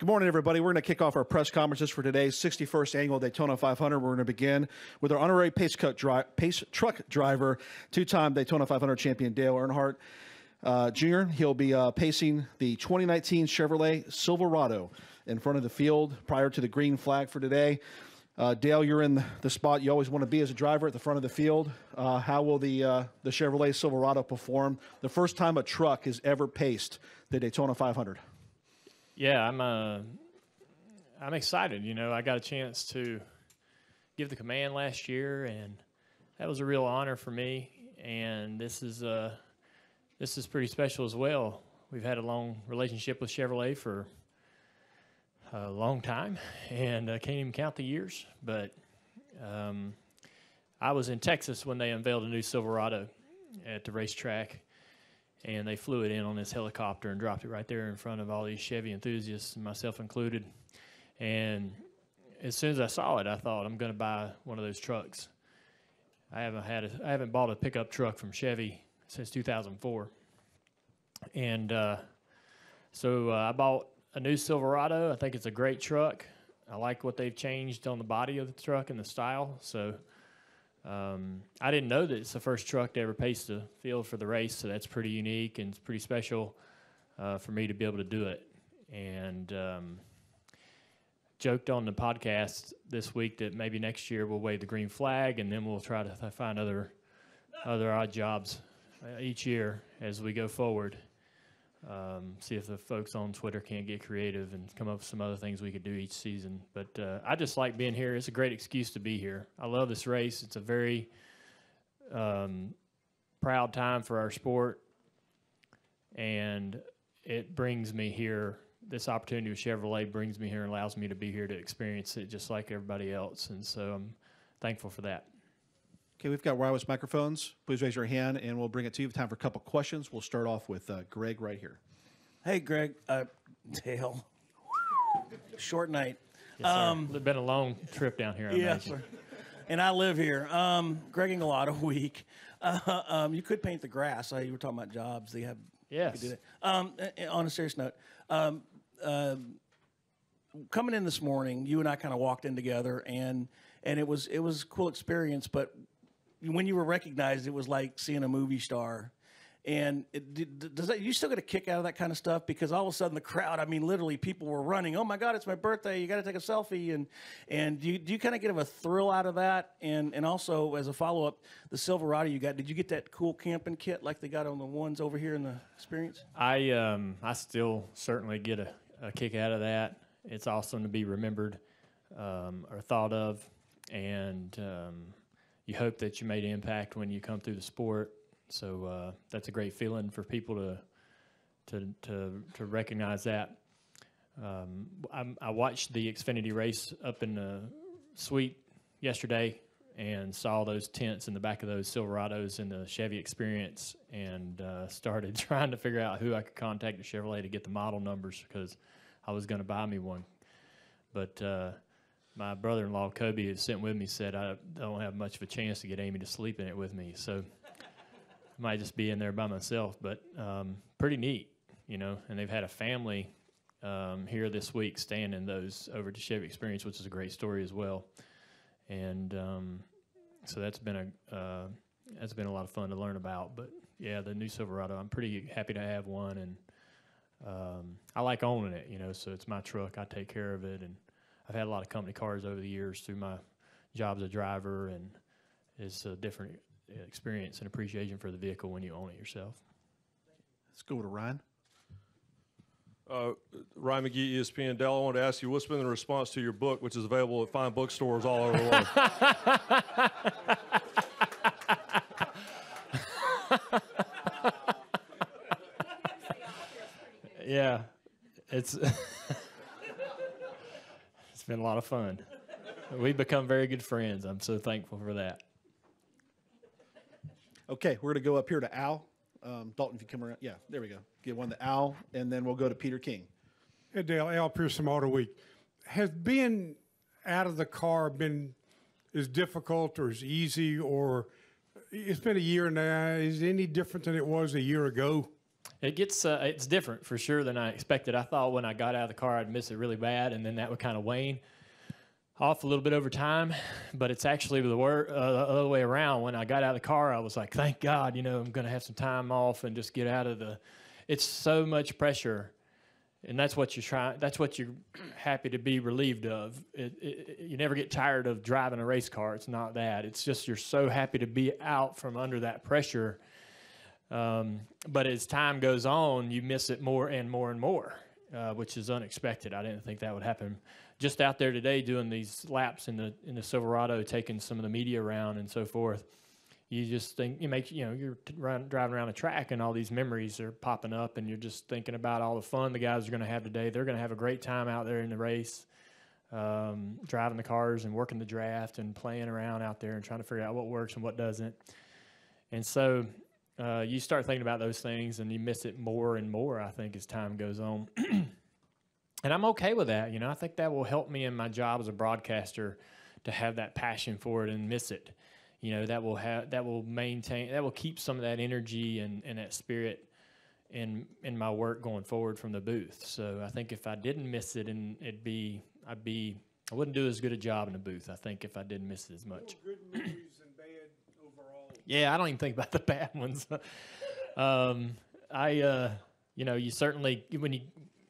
Good morning, everybody. We're going to kick off our press conferences for today's 61st annual Daytona 500. We're going to begin with our honorary pace truck driver, two-time Daytona 500 champion Dale Earnhardt Jr. He'll be pacing the 2019 Chevrolet Silverado in front of the field prior to the green flag for today. Dale, you're in the spot you always want to be as a driver at the front of the field. How will the Chevrolet Silverado perform the first time a truck has ever paced the Daytona 500? Yeah, I'm excited. You know, I got a chance to give the command last year, and that was a real honor for me. And this is pretty special as well. We've had a long relationship with Chevrolet for a long time, and I can't even count the years. But I was in Texas when they unveiled a new Silverado at the racetrack. And they flew it in on this helicopter and dropped it right there in front of all these Chevy enthusiasts, myself included. And as soon as I saw it, I thought, I'm going to buy one of those trucks. I haven't bought a pickup truck from Chevy since 2004. And so I bought a new Silverado. I think it's a great truck. I like what they've changed on the body of the truck and the style. So I didn't know that it's the first truck to ever pace the field for the race, so that's pretty unique and it's pretty special for me to be able to do it. And joked on the podcast this week that maybe next year we'll wave the green flag, and then we'll try to find other odd jobs each year as we go forward. See if the folks on Twitter can't get creative and come up with some other things we could do each season. But I just like being here. It's a great excuse to be here. I love this race. It's a very proud time for our sport, and it brings me here. This opportunity with Chevrolet brings me here and allows me to be here to experience it just like everybody else, and so I'm thankful for that. Okay, we've got wireless microphones. Please raise your hand, and we'll bring it to you. Time for a couple questions. We'll start off with Greg right here. Hey, Greg. Dale. Short night. Yes, it's been a long trip down here, I imagine. Sir. And I live here. Gregging a lot a week. You could paint the grass. You were talking about jobs. They have. Yes. You could do that. On a serious note, coming in this morning, you and I kind of walked in together, and it was a cool experience, but when you were recognized, it was like seeing a movie star. And you still get a kick out of that kind of stuff? Because all of a sudden the crowd, I mean, literally people were running. Oh my God, it's my birthday! You got to take a selfie. And do you kind of get a thrill out of that? And also as a follow up, the Silverado you got, did you get that cool camping kit like they got on the ones over here in the Experience? I still certainly get a kick out of that. It's awesome to be remembered or thought of, and you hope that you made an impact when you come through the sport. So that's a great feeling for people to recognize that. I watched the Xfinity race up in the suite yesterday and saw those tents in the back of those Silverados in the Chevy Experience, and started trying to figure out who I could contact at Chevrolet to get the model numbers because I was going to buy me one. But my brother-in-law, Kobe, who sent with me, said I don't have much of a chance to get Amy to sleep in it with me. So I might just be in there by myself. But pretty neat, you know. And they've had a family here this week staying in those over to Chevy Experience, which is a great story as well. And so that's been a lot of fun to learn about. But, yeah, the new Silverado, I'm pretty happy to have one. And I like owning it, you know, so it's my truck. I take care of it. And I've had a lot of company cars over the years through my job as a driver, and it's a different experience and appreciation for the vehicle when you own it yourself. Let's go to Ryan. Ryan McGee, ESPN. Dale, I wanted to ask you, what's been the response to your book, which is available at fine bookstores all over the world? Yeah, it's been a lot of fun. We've become very good friends. I'm so thankful for that. Okay, we're going to go up here to Al. Dalton, if you come around. Yeah, there we go. Get one to Al, and then we'll go to Peter King. Hey, Dale, Al Pierce from Auto Week. Has being out of the car been as difficult or as easy, or it's been a year now? Is it any different than it was a year ago? It gets it's different for sure than I expected. I thought when I got out of the car I'd miss it really bad, and then that would kind of wane off a little bit over time. But it's actually the other way around. When I got out of the car, I was like, thank God, you know, I'm going to have some time off and just get out of the. It's so much pressure, and that's what you're trying. That's what you're happy to be relieved of. You never get tired of driving a race car. It's not that. It's just you're so happy to be out from under that pressure. But as time goes on, you miss it more and more and more, which is unexpected. I didn't think that would happen. Just out there today doing these laps in the Silverado, taking some of the media around and so forth, you just think you're driving around the track and all these memories are popping up, and you're just thinking about all the fun the guys are going to have today. They're going to have a great time out there in the race, driving the cars and working the draft and playing around out there and trying to figure out what works and what doesn't. And so you start thinking about those things, and you miss it more and more, I think, as time goes on. And I'm okay with that. You know, I think that will help me in my job as a broadcaster to have that passion for it and miss it. You know, that will keep some of that energy and that spirit in my work going forward from the booth. So I think if I didn't miss it, and I wouldn't do as good a job in the booth, I think, if I didn't miss it as much. Good memories and bad overall. Yeah, I don't even think about the bad ones. You certainly,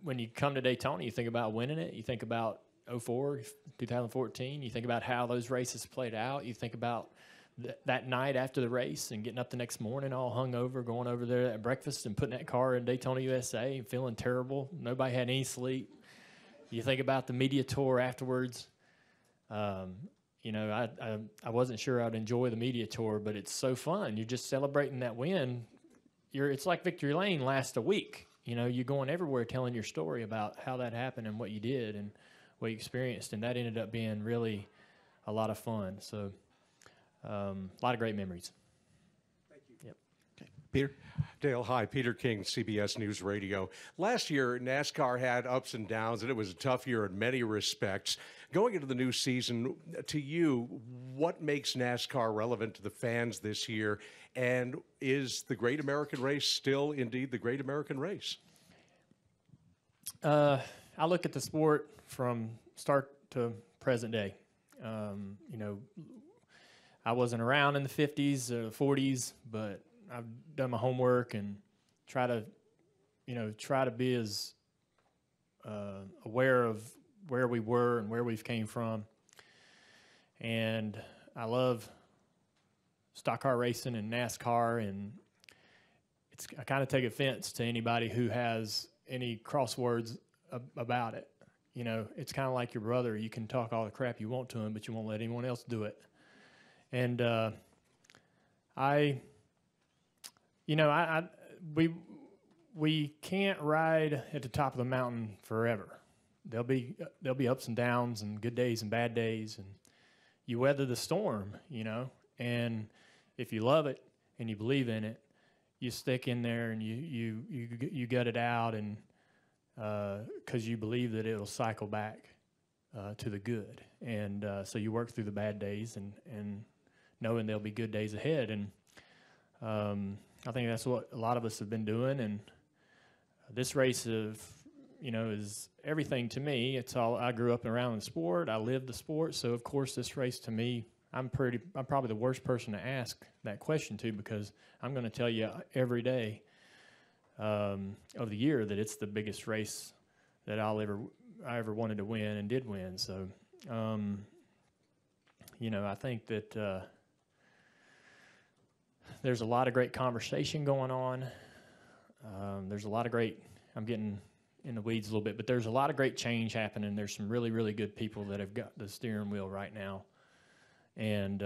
when you come to Daytona, you think about winning it. You think about 04, 2014. You think about how those races played out. You think about that night after the race and getting up the next morning all hungover, going over there at breakfast and putting that car in Daytona, USA, and feeling terrible. Nobody had any sleep. You think about the media tour afterwards. I wasn't sure I'd enjoy the media tour, but it's so fun. You're just celebrating that win. It's like Victory Lane lasts a week. You know, you're going everywhere telling your story about how that happened and what you did and what you experienced, and that ended up being really a lot of fun. So a lot of great memories. Thank you. Yep. Okay. Peter? Dale, hi. Peter King, CBS News Radio. Last year, NASCAR had ups and downs, and it was a tough year in many respects. Going into the new season, to you, what makes NASCAR relevant to the fans this year? And is the Great American Race still indeed the Great American Race? I look at the sport from start to present day. I wasn't around in the 50s or 40s, but I've done my homework and try to be as aware of where we were and where we've came from. And I love stock car racing and NASCAR, and I kind of take offense to anybody who has any crosswords about it. You know, it's kind of like your brother. You can talk all the crap you want to him, but you won't let anyone else do it. And we can't ride at the top of the mountain forever. There'll be ups and downs and good days and bad days, and you weather the storm, you know. And if you love it and you believe in it, you stick in there and you gut it out, and because you believe that it'll cycle back to the good. And so you work through the bad days and knowing there'll be good days ahead. And I think that's what a lot of us have been doing. And this race is everything to me. It's all, I grew up around the sport. I lived the sport. So of course this race to me, I'm probably the worst person to ask that question to, because I'm going to tell you every day of the year that it's the biggest race that I ever wanted to win and did win. So, I think that there's a lot of great conversation going on. There's a lot of great, I'm getting in the weeds a little bit, but there's a lot of great change happening. There's some really, really good people that have got the steering wheel right now. And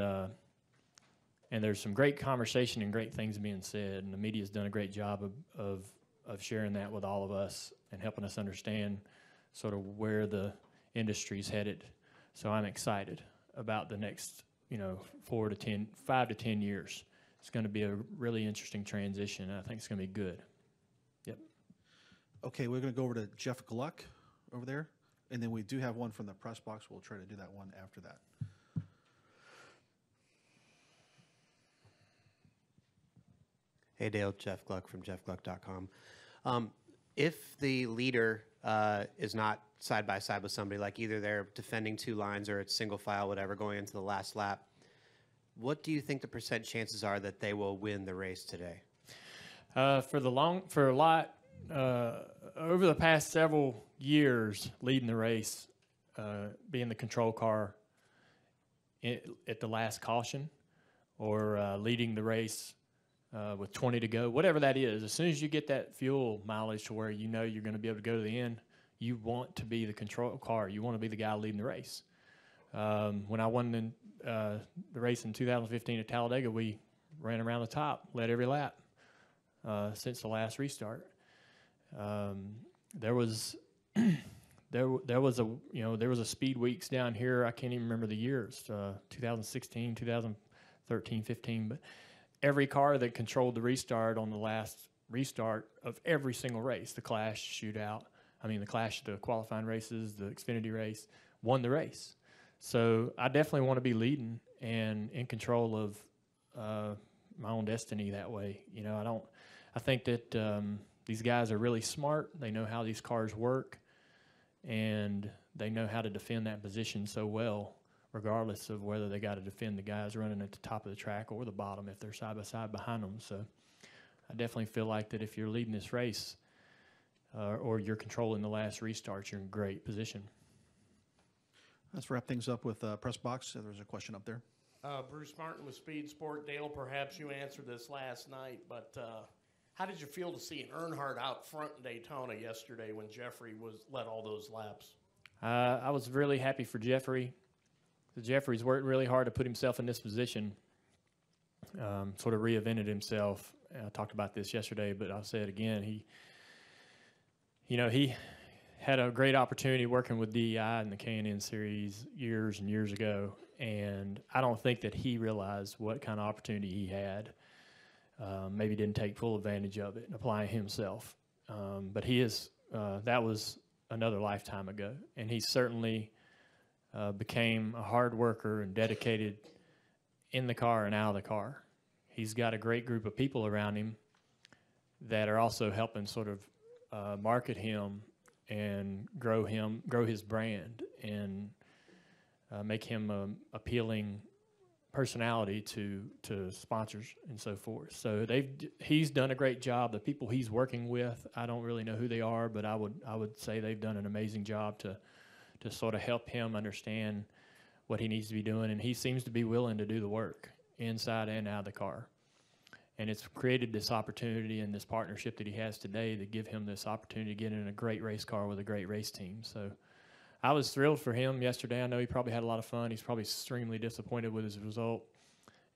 there's some great conversation and great things being said, and the media's done a great job of sharing that with all of us and helping us understand sort of where the industry's headed. So I'm excited about the next, 5 to 10 years. It's going to be a really interesting transition, and I think it's going to be good. Yep. Okay, we're going to go over to Jeff Gluck over there, and then we do have one from the press box. We'll try to do that one after that. Hey, Dale, Jeff Gluck from jeffgluck.com. If the leader is not side by side with somebody, like either they're defending two lines or it's single file, whatever, going into the last lap, what do you think the percent chances are that they will win the race today? For a lot, over the past several years, leading the race, being the control car at the last caution, or leading the race with 20 to go, whatever that is, as soon as you get that fuel mileage to where you know you're going to be able to go to the end, you want to be the control car. You want to be the guy leading the race. When I won the race in 2015 at Talladega, we ran around the top, led every lap since the last restart. There was a speed weeks down here. I can't even remember the years, 2016, 2013, 15, but every car that controlled the restart on the last restart of every single race, the Clash shootout, the qualifying races, the Xfinity race, won the race. So I definitely want to be leading and in control of my own destiny that way. I think that these guys are really smart. They know how these cars work, and they know how to defend that position so well, regardless of whether they got to defend the guys running at the top of the track or the bottom if they're side by side behind them. So I definitely feel like that if you're leading this race or you're controlling the last restart, you're in great position. Let's wrap things up with press box. There's a question up there. Bruce Martin with Speed Sport. Dale, perhaps you answered this last night, but how did you feel to see Earnhardt out front in Daytona yesterday when Jeffrey led all those laps? I was really happy for Jeffrey. Jeffrey's worked really hard to put himself in this position, sort of reinvented himself. I talked about this yesterday, but I'll say it again. He had a great opportunity working with DEI in the K&N series years and years ago, and I don't think that he realized what kind of opportunity he had. Maybe didn't take full advantage of it and apply himself. But that was another lifetime ago, and he certainly became a hard worker and dedicated in the car and out of the car. He's got a great group of people around him that are also helping sort of market him and grow his brand and make him an appealing personality to sponsors and so forth. So he's done a great job. The people he's working with, I don't really know who they are, but I would say they've done an amazing job to sort of help him understand what he needs to be doing, and he seems to be willing to do the work inside and out of the car. And it's created this opportunity and this partnership that he has today to give him this opportunity to get in a great race car with a great race team. So I was thrilled for him yesterday. I know he probably had a lot of fun. He's probably extremely disappointed with his result,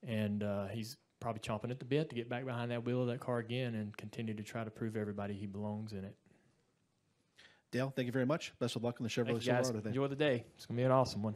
and he's probably chomping at the bit to get back behind that wheel of that car again and continue to try to prove everybody he belongs in it. Dale, thank you very much. Best of luck in the Chevrolet Thank you, guys. Silverado today. Enjoy the day. It's going to be an awesome one.